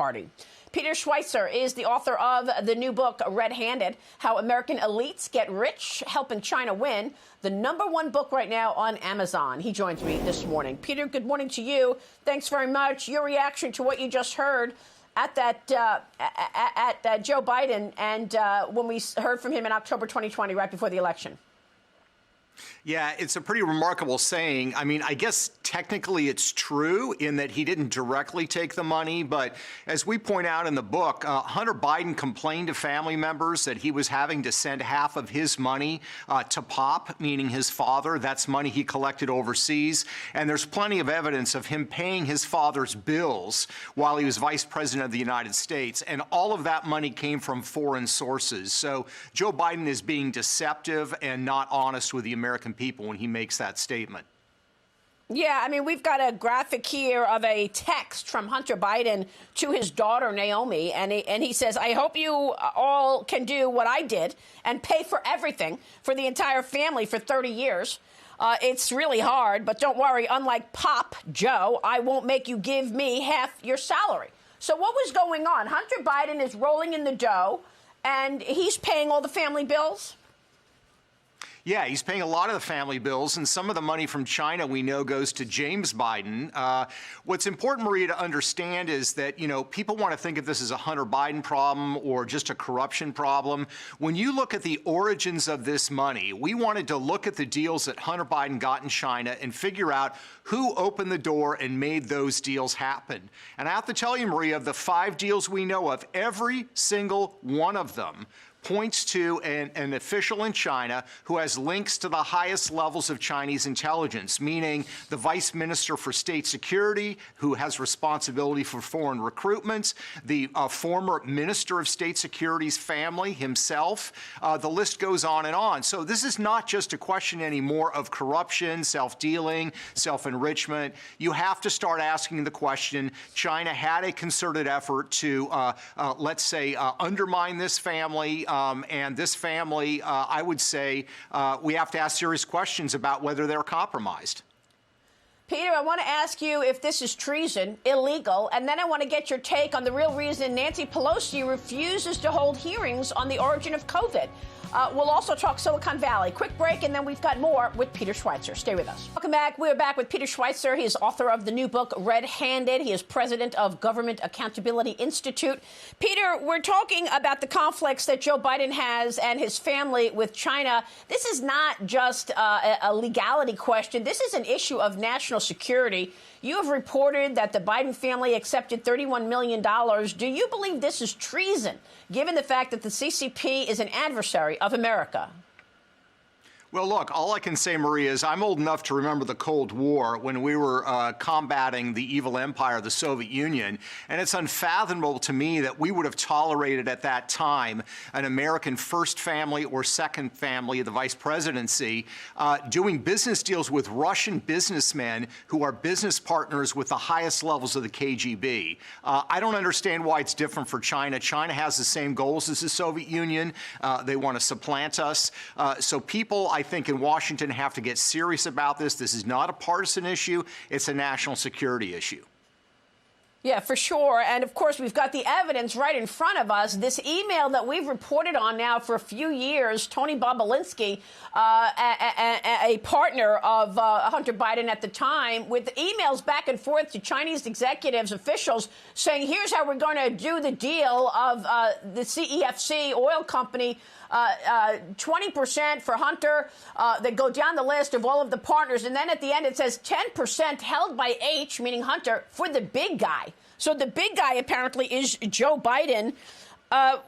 Party. Peter Schweizer is the author of the new book, Red-Handed, How American Elites Get Rich, Helping China Win, the #1 book right now on Amazon. He joins me this morning. Peter, good morning to you. Thanks very much. Your reaction to what you just heard at that Joe Biden and when we heard from him in October 2020, right before the election. Yeah, it's a pretty remarkable saying. I mean, I guess technically it's true in that he didn't directly take the money, but as we point out in the book, Hunter Biden complained to family members that he was having to send half of his money to Pop, meaning his father. That's money he collected overseas. And there's plenty of evidence of him paying his father's bills while he was vice president of the United States. And all of that money came from foreign sources. So Joe Biden is being deceptive and not honest with the American people when he makes that statement. Yeah, I mean, we've got a graphic here of a text from Hunter Biden to his daughter, Naomi, and he says, I hope you all can do what I did and pay for everything for the entire family for 30 years. It's really hard, but don't worry, unlike Pop, Joe, I won't make you give me half your salary. So what was going on? Hunter Biden is rolling in the dough, and he's paying all the family bills? Yeah, he's paying a lot of the family bills, and some of the money from China we know goes to James Biden. What's important, Maria, to understand is that, you know, people want to think of this as a Hunter Biden problem or just a corruption problem. When you look at the origins of this money, we wanted to look at the deals that Hunter Biden got in China and figure out who opened the door and made those deals happen. And I have to tell you, Maria, of the 5 deals we know of, every single one of them points to an official in China who has links to the highest levels of Chinese intelligence, meaning the vice minister for state security, who has responsibility for foreign recruitments, the former minister of state security's family himself. The list goes on and on. So this is not just a question anymore of corruption, self-dealing, self-enrichment. You have to start asking the question, China had a concerted effort to, let's say, undermine this family, and this family, I would say, we have to ask serious questions about whether they're compromised. Peter, I want to ask you if this is treason, illegal, and then I want to get your take on the real reason Nancy Pelosi refuses to hold hearings on the origin of COVID. We'll also talk Silicon Valley. Quick break, and then we've got more with Peter Schweizer. Stay with us. Welcome back. We're back with Peter Schweizer. He is author of the new book, Red-Handed. He is president of Government Accountability Institute. Peter, we're talking about the conflicts that Joe Biden has and his family with China. This is not just a legality question. This is an issue of national security. You have reported that the Biden family accepted $31 million. Do you believe this is treason, given the fact that the CCP is an adversary of America? Well, look, all I can say, Maria, is I'm old enough to remember the Cold War when we were combating the evil empire of the Soviet Union. And it's unfathomable to me that we would have tolerated at that time an American first family or second family of the vice presidency doing business deals with Russian businessmen who are business partners with the highest levels of the KGB. I don't understand why it's different for China. China has the same goals as the Soviet Union. They want to supplant us. So people, I think, in Washington have to get serious about this. This is not a partisan issue. It's a national security issue. Yeah, for sure. And, of course, we've got the evidence right in front of us. This email that we've reported on now for a few years, Tony Bobolinsky, a partner of Hunter Biden at the time, with emails back and forth to Chinese executives, officials, saying, here's how we're going to do the deal of the CEFC oil company, 20% for Hunter. They go down the list of all of the partners. And then at the end, it says 10% held by H, meaning Hunter, for the big guy. So the big guy apparently is Joe Biden.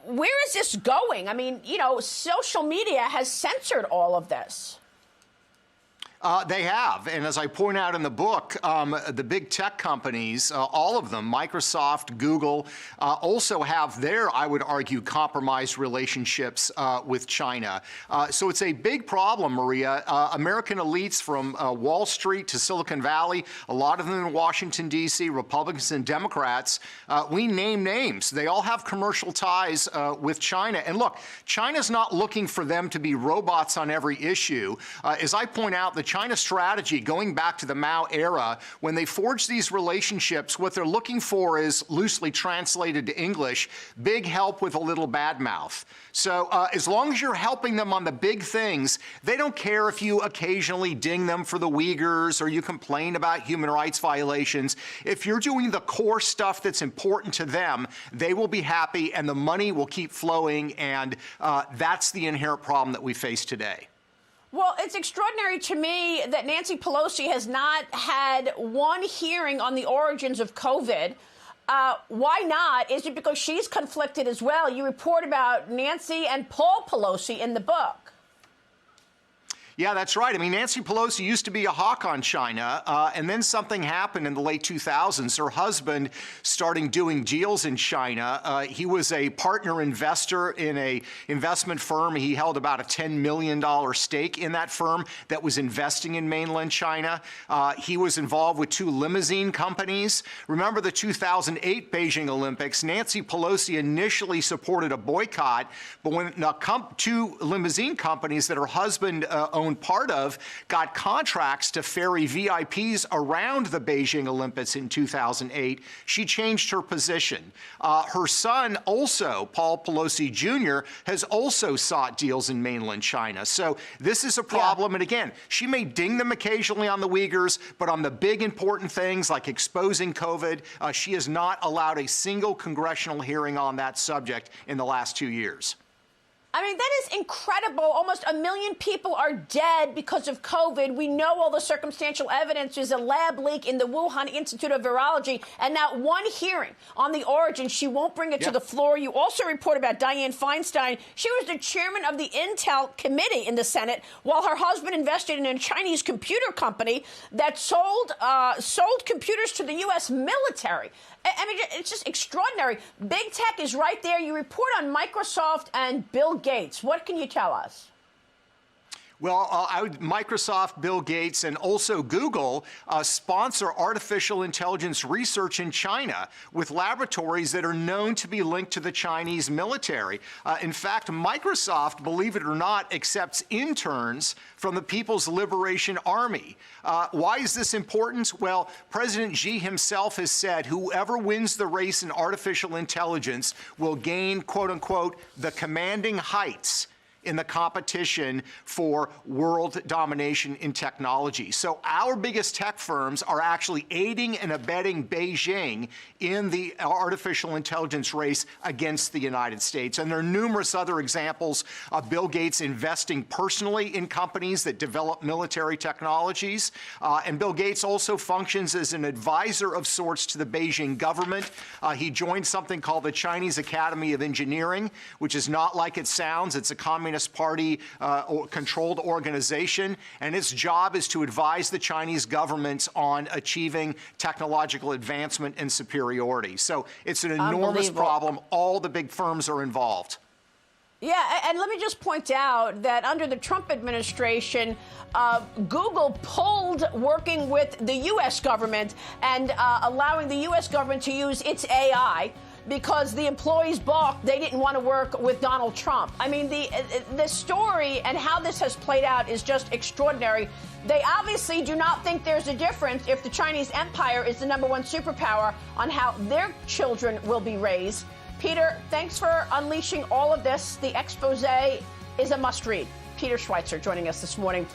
Where is this going? I mean, you know, social media has censored all of this. They have. And as I point out in the book, the big tech companies, all of them, Microsoft, Google, also have their, I would argue, compromised relationships with China. So it's a big problem, Maria. American elites from Wall Street to Silicon Valley, a lot of them in Washington, D.C., Republicans and Democrats, we name names. They all have commercial ties with China. And look, China's not looking for them to be robots on every issue. As I point out, the China's strategy going back to the Mao era. When they forge these relationships, what they're looking for is, loosely translated to English, big help with a little bad mouth. So as long as you're helping them on the big things, they don't care if you occasionally ding them for the Uyghurs or you complain about human rights violations. If you're doing the core stuff that's important to them, they will be happy and the money will keep flowing, and that's the inherent problem that we face today. Well, it's extraordinary to me that Nancy Pelosi has not had one hearing on the origins of COVID. Why not? Is it because she's conflicted as well? You report about Nancy and Paul Pelosi in the book. Yeah, that's right. I mean, Nancy Pelosi used to be a hawk on China, and then something happened in the late 2000s. Her husband starting doing deals in China. He was a partner investor in a investment firm. He held about a $10 million stake in that firm that was investing in mainland China. He was involved with two limousine companies. Remember the 2008 Beijing Olympics? Nancy Pelosi initially supported a boycott, but when two limousine companies that her husband owned part of got contracts to ferry VIPs around the Beijing Olympics in 2008, she changed her position. Her son also, Paul Pelosi Jr., has also sought deals in mainland China. So this is a problem. Yeah. And again, she may ding them occasionally on the Uyghurs, but on the big important things like exposing COVID, she has not allowed a single congressional hearing on that subject in the last 2 years. I mean, that is incredible. Almost 1 million people are dead because of COVID. We know all the circumstantial evidence. There's a lab leak in the Wuhan Institute of Virology, and not one hearing on the origin. She won't bring it to the floor. You also report about Dianne Feinstein. She was the chairman of the Intel committee in the Senate while her husband invested in a Chinese computer company that sold computers to the U.S. military. I mean, it's just extraordinary. Big tech is right there. You report on Microsoft and Bill Gates. What can you tell us? Well, Microsoft, Bill Gates, and also Google sponsor artificial intelligence research in China with laboratories that are known to be linked to the Chinese military. In fact, Microsoft, believe it or not, accepts interns from the People's Liberation Army. Why is this important? Well, President Xi himself has said whoever wins the race in artificial intelligence will gain, quote unquote, the commanding heights in the competition for world domination in technology. So our biggest tech firms are actually aiding and abetting Beijing in the artificial intelligence race against the United States. And there are numerous other examples of Bill Gates investing personally in companies that develop military technologies. And Bill Gates also functions as an advisor of sorts to the Beijing government. He joined something called the Chinese Academy of Engineering, which is not like it sounds. It's a Communist Party controlled organization, and its job is to advise the Chinese government on achieving technological advancement and superiority. So it's an enormous problem. All the big firms are involved. Yeah, and let me just point out that under the Trump administration, Google pulled working with the U.S. government and allowing the U.S. government to use its AI because the employees balked. They didn't want to work with Donald Trump. I mean, the story and how this has played out is just extraordinary. They obviously do not think there's a difference if the Chinese empire is the #1 superpower on how their children will be raised. Peter, thanks for unleashing all of this. The expose is a must-read. Peter Schweitzer joining us this morning.